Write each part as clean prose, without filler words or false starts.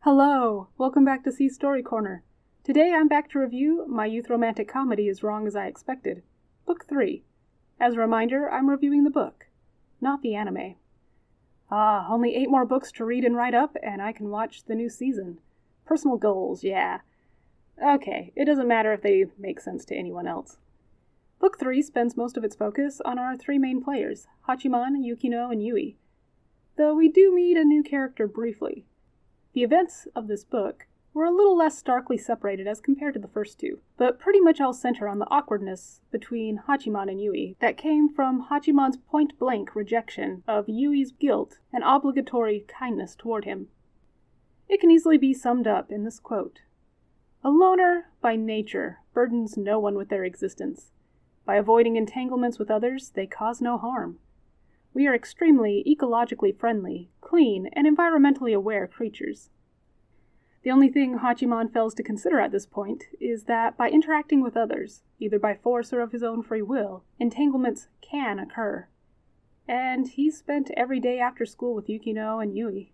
Hello! Welcome back to C Story Corner. Today I'm back to review My Youth Romantic Comedy As Wrong As I Expected, Book 3. As a reminder, I'm reviewing the book, not the anime. Only 8 more books to read and write up, and I can watch the new season. Personal goals, yeah. Okay, it doesn't matter if they make sense to anyone else. Book 3 spends most of its focus on our 3 main players, Hachiman, Yukino, and Yui. Though we do meet a new character briefly. The events of this book were a little less starkly separated as compared to the first 2, but pretty much all center on the awkwardness between Hachiman and Yui that came from Hachiman's point-blank rejection of Yui's guilt and obligatory kindness toward him. It can easily be summed up in this quote: "A loner, by nature, burdens no one with their existence. By avoiding entanglements with others, they cause no harm. We are extremely ecologically friendly, clean, and environmentally aware creatures." The only thing Hachiman fails to consider at this point is that by interacting with others, either by force or of his own free will, entanglements can occur. And he spent every day after school with Yukino and Yui.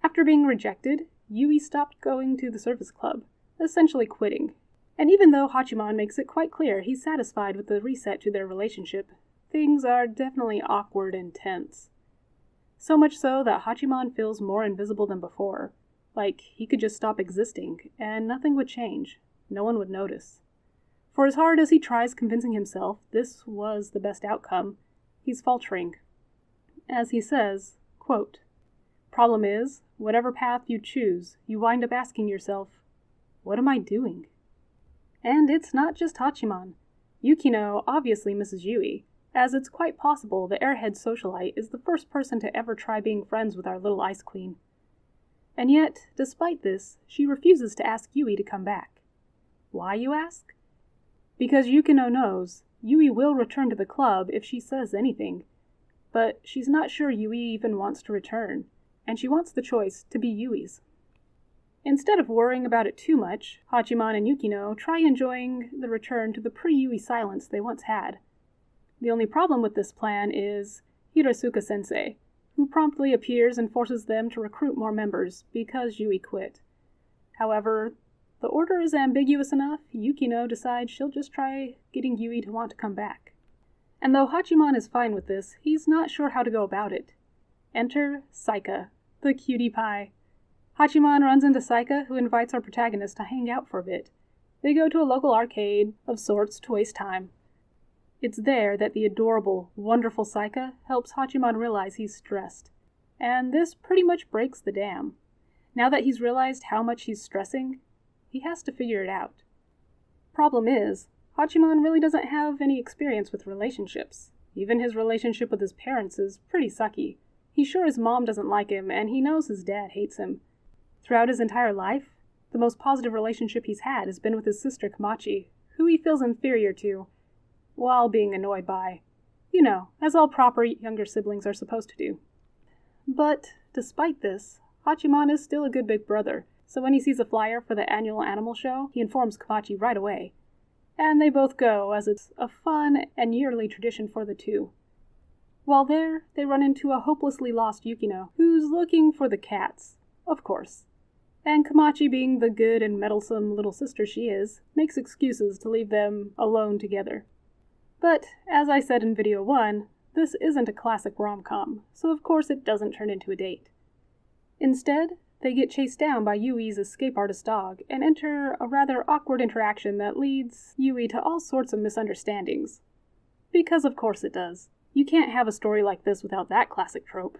After being rejected, Yui stopped going to the service club, essentially quitting. And even though Hachiman makes it quite clear he's satisfied with the reset to their relationship, things are definitely awkward and tense. So much so that Hachiman feels more invisible than before, like he could just stop existing, and nothing would change. No one would notice. For as hard as he tries convincing himself this was the best outcome, he's faltering. As he says, quote, "Problem is, whatever path you choose, you wind up asking yourself, what am I doing?" And it's not just Hachiman. Yukino obviously misses Yui, as it's quite possible the airhead socialite is the first person to ever try being friends with our little ice queen. And yet, despite this, she refuses to ask Yui to come back. Why, you ask? Because Yukino knows Yui will return to the club if she says anything, but she's not sure Yui even wants to return, and she wants the choice to be Yui's. Instead of worrying about it too much, Hachiman and Yukino try enjoying the return to the pre-Yui silence they once had. The only problem with this plan is Hirosuka-sensei, who promptly appears and forces them to recruit more members because Yui quit. However, the order is ambiguous enough, Yukino decides she'll just try getting Yui to want to come back. And though Hachiman is fine with this, he's not sure how to go about it. Enter Saika, the cutie pie. Hachiman runs into Saika, who invites our protagonist to hang out for a bit. They go to a local arcade of sorts to waste time. It's there that the adorable, wonderful Saika helps Hachiman realize he's stressed. And this pretty much breaks the dam. Now that he's realized how much he's stressing, he has to figure it out. Problem is, Hachiman really doesn't have any experience with relationships. Even his relationship with his parents is pretty sucky. He's sure his mom doesn't like him, and he knows his dad hates him. Throughout his entire life, the most positive relationship he's had has been with his sister Komachi, who he feels inferior to, while being annoyed by, as all proper younger siblings are supposed to do. But, despite this, Hachiman is still a good big brother, so when he sees a flyer for the annual animal show, he informs Komachi right away. And they both go, as it's a fun and yearly tradition for the two. While there, they run into a hopelessly lost Yukino, who's looking for the cats, of course. And Komachi, being the good and meddlesome little sister she is, makes excuses to leave them alone together. But, as I said in video 1, this isn't a classic rom-com, so of course it doesn't turn into a date. Instead, they get chased down by Yui's escape artist dog and enter a rather awkward interaction that leads Yui to all sorts of misunderstandings. Because of course it does. You can't have a story like this without that classic trope.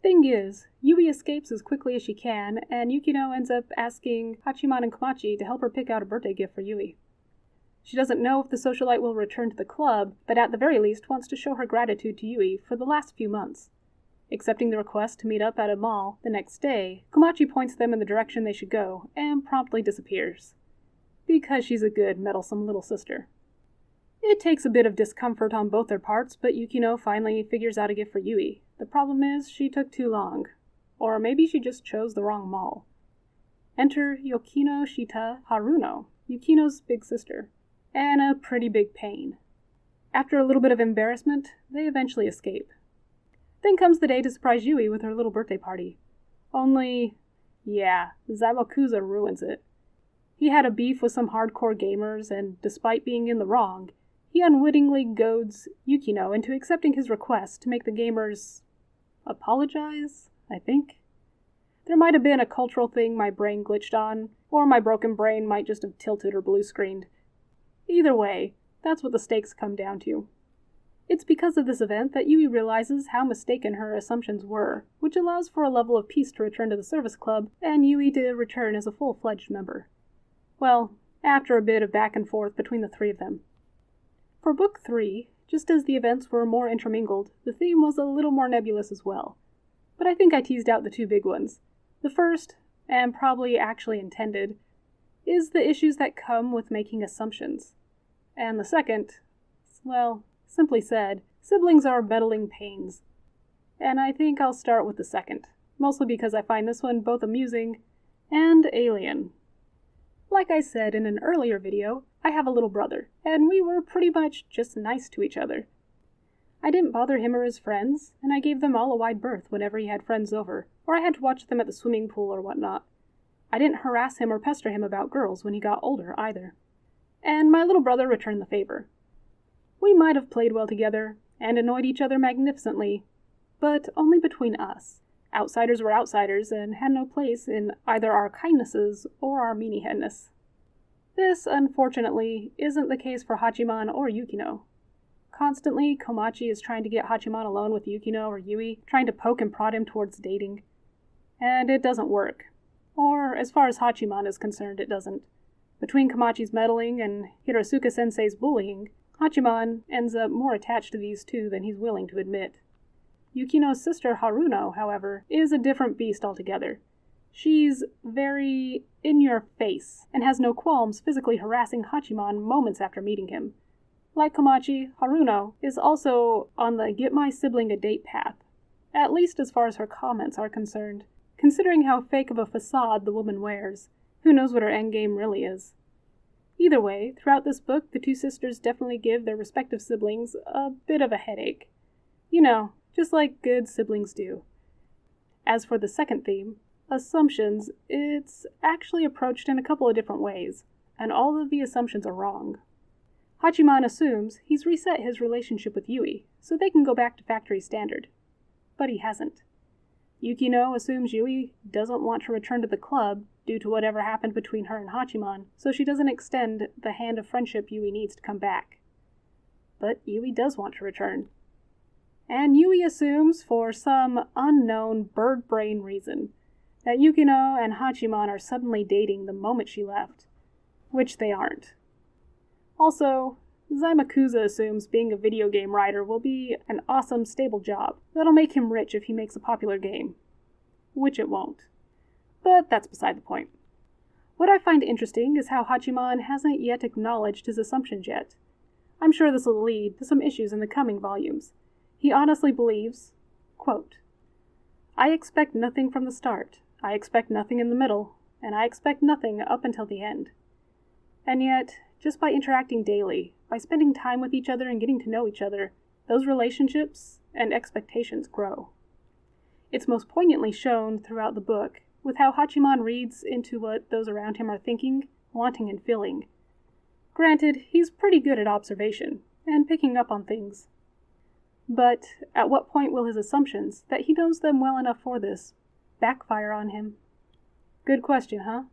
Thing is, Yui escapes as quickly as she can, and Yukino ends up asking Hachiman and Komachi to help her pick out a birthday gift for Yui. She doesn't know if the socialite will return to the club, but at the very least wants to show her gratitude to Yui for the last few months. Accepting the request to meet up at a mall the next day, Komachi points them in the direction they should go, and promptly disappears. Because she's a good, meddlesome little sister. It takes a bit of discomfort on both their parts, but Yukino finally figures out a gift for Yui. The problem is, she took too long. Or maybe she just chose the wrong mall. Enter Yokino Shita Haruno, Yukino's big sister, and a pretty big pain. After a little bit of embarrassment, they eventually escape. Then comes the day to surprise Yui with her little birthday party. Only, Yeah, Zaibakuza ruins it. He had a beef with some hardcore gamers, and despite being in the wrong, he unwittingly goads Yukino into accepting his request to make the gamers apologize, I think. There might have been a cultural thing my brain glitched on, or my broken brain might just have tilted or blue-screened. Either way, that's what the stakes come down to. It's because of this event that Yui realizes how mistaken her assumptions were, which allows for a level of peace to return to the service club, and Yui to return as a full-fledged member. Well, after a bit of back and forth between the three of them. For Book 3, just as the events were more intermingled, the theme was a little more nebulous as well. But I think I teased out the two big ones. The first, and probably actually intended, is the issues that come with making assumptions. And the second, well, simply said, siblings are meddling pains. And I think I'll start with the second, mostly because I find this one both amusing and alien. Like I said in an earlier video, I have a little brother, and we were pretty much just nice to each other. I didn't bother him or his friends, and I gave them all a wide berth whenever he had friends over, or I had to watch them at the swimming pool or whatnot. I didn't harass him or pester him about girls when he got older, either. And my little brother returned the favor. We might have played well together, and annoyed each other magnificently, but only between us. Outsiders were outsiders, and had no place in either our kindnesses or our meanie-headness. This, unfortunately, isn't the case for Hachiman or Yukino. Constantly, Komachi is trying to get Hachiman alone with Yukino or Yui, trying to poke and prod him towards dating. And it doesn't work. Or, as far as Hachiman is concerned, it doesn't. Between Komachi's meddling and Hirosuke-sensei's bullying, Hachiman ends up more attached to these two than he's willing to admit. Yukino's sister Haruno, however, is a different beast altogether. She's very in-your-face, and has no qualms physically harassing Hachiman moments after meeting him. Like Komachi, Haruno is also on the get my sibling a date path, at least as far as her comments are concerned. Considering how fake of a facade the woman wears, who knows what her endgame really is. Either way, throughout this book, the two sisters definitely give their respective siblings a bit of a headache. You know, just like good siblings do. As for the second theme, assumptions, it's actually approached in a couple of different ways, and all of the assumptions are wrong. Hachiman assumes he's reset his relationship with Yui, so they can go back to factory standard. But he hasn't. Yukino assumes Yui doesn't want to return to the club due to whatever happened between her and Hachiman, so she doesn't extend the hand of friendship Yui needs to come back. But Yui does want to return. And Yui assumes, for some unknown bird brain reason, that Yukino and Hachiman are suddenly dating the moment she left, which they aren't. Also, Zaibakuza assumes being a video game writer will be an awesome, stable job that'll make him rich if he makes a popular game. Which it won't. But that's beside the point. What I find interesting is how Hachiman hasn't yet acknowledged his assumptions yet. I'm sure this will lead to some issues in the coming volumes. He honestly believes, quote, I expect nothing from the start, I expect nothing in the middle, and I expect nothing up until the end. And yet, just by interacting daily, by spending time with each other and getting to know each other, those relationships and expectations grow. It's most poignantly shown throughout the book with how Hachiman reads into what those around him are thinking, wanting, and feeling. Granted, he's pretty good at observation and picking up on things. But at what point will his assumptions, that he knows them well enough for this, backfire on him? Good question, huh?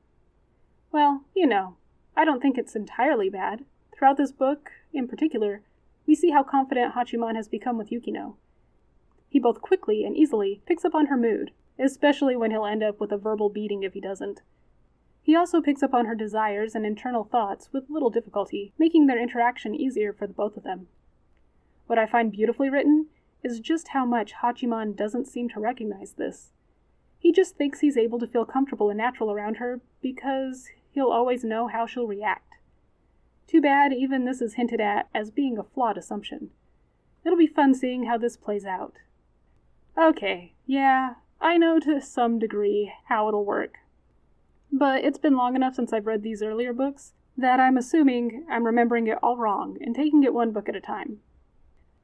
Well, you know, I don't think it's entirely bad. Throughout this book, in particular, we see how confident Hachiman has become with Yukino. He both quickly and easily picks up on her mood, especially when he'll end up with a verbal beating if he doesn't. He also picks up on her desires and internal thoughts with little difficulty, making their interaction easier for the both of them. What I find beautifully written is just how much Hachiman doesn't seem to recognize this. He just thinks he's able to feel comfortable and natural around her because he'll always know how she'll react. Too bad even this is hinted at as being a flawed assumption. It'll be fun seeing how this plays out. Okay, yeah, I know to some degree how it'll work. But it's been long enough since I've read these earlier books that I'm assuming I'm remembering it all wrong and taking it one book at a time.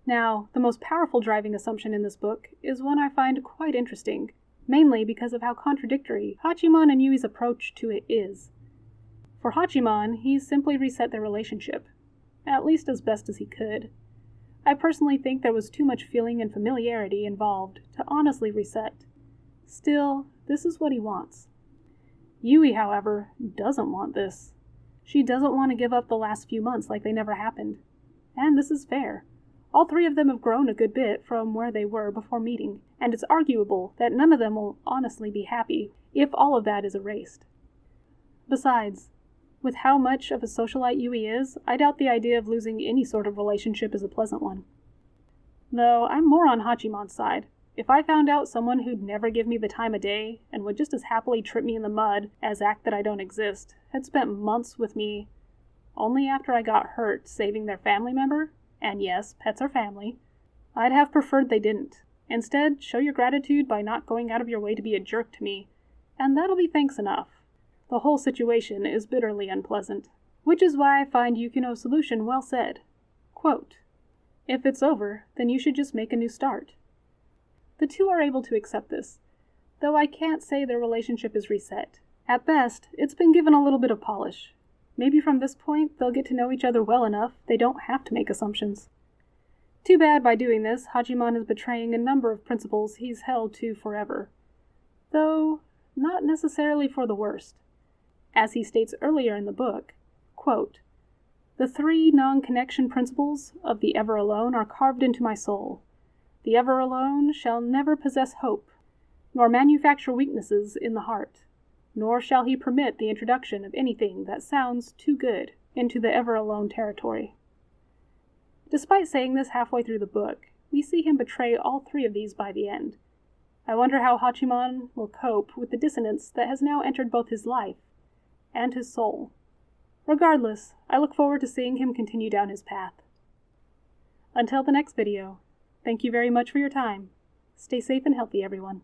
Now, the most powerful driving assumption in this book is one I find quite interesting, mainly because of how contradictory Hachiman and Yui's approach to it is. For Hachiman, he's simply reset their relationship, at least as best as he could. I personally think there was too much feeling and familiarity involved to honestly reset. Still, this is what he wants. Yui, however, doesn't want this. She doesn't want to give up the last few months like they never happened. And this is fair. All three of them have grown a good bit from where they were before meeting, and it's arguable that none of them will honestly be happy if all of that is erased. Besides, with how much of a socialite Yui is, I doubt the idea of losing any sort of relationship is a pleasant one. Though I'm more on Hachiman's side. If I found out someone who'd never give me the time of day and would just as happily trip me in the mud as act that I don't exist, had spent months with me only after I got hurt saving their family member, and yes, pets are family, I'd have preferred they didn't. Instead, show your gratitude by not going out of your way to be a jerk to me, and that'll be thanks enough. The whole situation is bitterly unpleasant, which is why I find Yukino's solution well said. Quote, "If it's over, then you should just make a new start." The two are able to accept this, though I can't say their relationship is reset. At best, it's been given a little bit of polish. Maybe from this point, they'll get to know each other well enough they don't have to make assumptions. Too bad by doing this, Hachiman is betraying a number of principles he's held to forever. Though, not necessarily for the worst. As he states earlier in the book, quote, "The three non-connection principles of the ever alone are carved into my soul. The ever alone shall never possess hope, nor manufacture weaknesses in the heart, nor shall he permit the introduction of anything that sounds too good into the ever alone territory." Despite saying this halfway through the book, we see him betray all three of these by the end. I wonder how Hachiman will cope with the dissonance that has now entered both his life and his soul. Regardless, I look forward to seeing him continue down his path. Until the next video, thank you very much for your time. Stay safe and healthy, everyone.